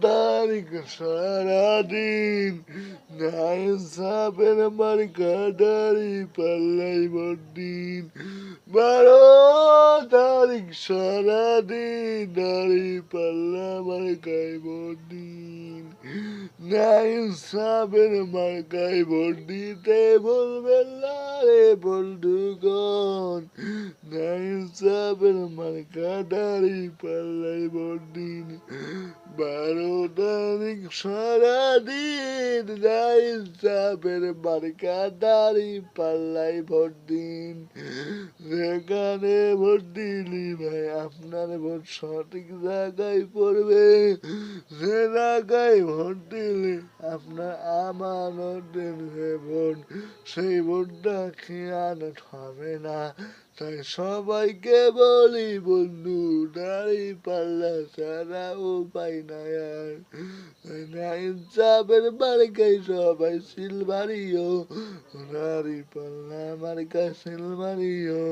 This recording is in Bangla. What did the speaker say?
তারিখ সারাদিন নাই সাপের মার্কা দাড়ি পাল্লাই বদিন 12 তারিখ সারাদিন দাড়ি পাল্লা মার্কায় বদিন নাই সাপের মার্কায় ভোট দিতে বলবেন না রে বন্ধুগণ নাই সাপের মার্কা দাড়ি পাল্লাই বদিন 12 তারিখ সারাদিন নাই সাপের মার্কা দাড়ি পাল্লাই ভোট দিন যেখানে ভোট দিলি ভাই আপনার ভোট সঠিক জায়গায় পড়বে যে জায়গায় ভোট দিলে আপনার আমানতের যে ভোট সেই ভোটটা খেয়ানত হবে না তাই সবাইকে বলি বন্ধু দাড়ি পাল্লা ছাড়া উপায় নাই আর নাই চাপের মার্কাই সবাই সিল মারিও দাড়ি পাল্লা মার্কা সিল মারিও